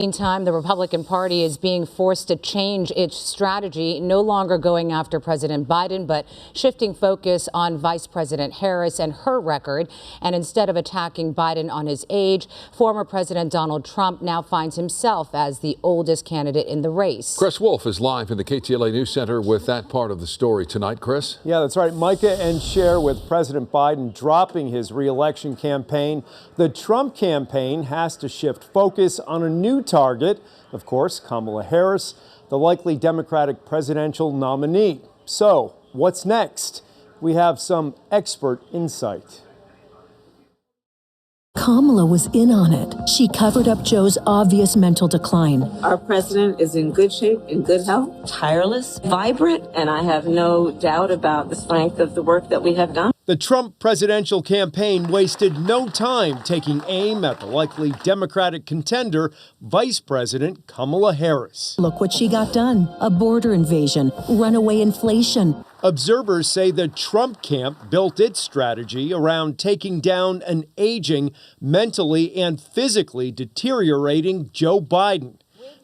Meantime, the Republican Party is being forced to change its strategy, no longer going after President Biden, but shifting focus on Vice President Harris and her record. And instead of attacking Biden on his age, former President Donald Trump now finds himself as the oldest candidate in the race. Chris Wolf is live in the KTLA News Center with that part of the story tonight. Chris? Yeah, that's right. Micah and Cher, with President Biden dropping his re-election campaign, the Trump campaign has to shift focus on a new target, of course, Kamala Harris, the likely Democratic presidential nominee. So, what's next? We have some expert insight. Kamala was in on it. She covered up Joe's obvious mental decline. Our president is in good shape, in good health, tireless, vibrant, and I have no doubt about the strength of the work that we have done. The Trump presidential campaign wasted no time taking aim at the likely Democratic contender, Vice President Kamala Harris. Look what she got done. A border invasion, runaway inflation. Observers say the Trump camp built its strategy around taking down an aging, mentally and physically deteriorating Joe Biden.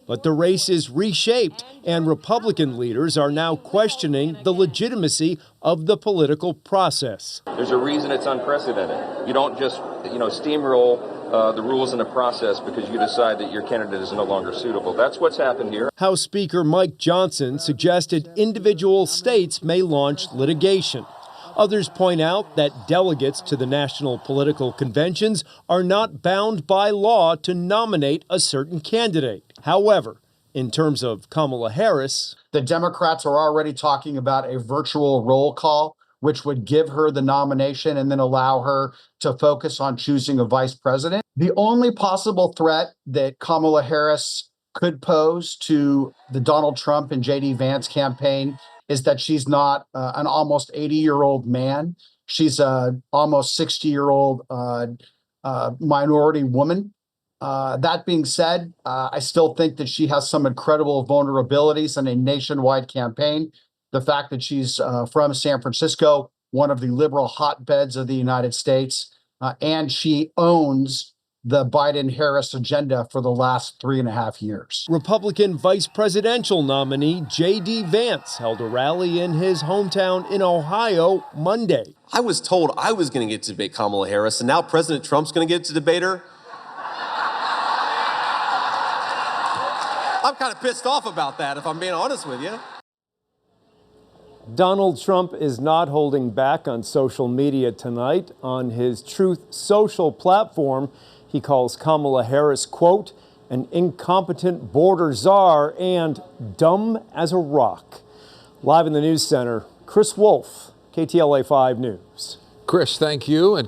But the race is reshaped, and Republican leaders are now questioning the legitimacy of the political process. There's a reason it's unprecedented. You don't just, steamroll the rules and the process because you decide that your candidate is no longer suitable. That's what's happened here. House Speaker Mike Johnson suggested individual states may launch litigation. Others point out that delegates to the national political conventions are not bound by law to nominate a certain candidate. However, in terms of Kamala Harris, the Democrats are already talking about a virtual roll call, which would give her the nomination and then allow her to focus on choosing a vice president. The only possible threat that Kamala Harris could pose to the Donald Trump and J.D. Vance campaign is that she's not an almost 80-year-old man. She's an almost 60-year-old minority woman. That being said, I still think that she has some incredible vulnerabilities in a nationwide campaign. The fact that she's from San Francisco, one of the liberal hotbeds of the United States, and she owns the Biden-Harris agenda for the last 3.5 years. Republican vice presidential nominee J.D. Vance held a rally in his hometown in Ohio Monday. I was told I was going to get to debate Kamala Harris, and now President Trump's going to get to debate her. I'm kind of pissed off about that, if I'm being honest with you. Donald Trump is not holding back on social media tonight. On his Truth Social platform, he calls Kamala Harris, quote, an incompetent border czar and dumb as a rock. Live in the news center, Chris Wolf, KTLA 5 News. Chris, thank you. And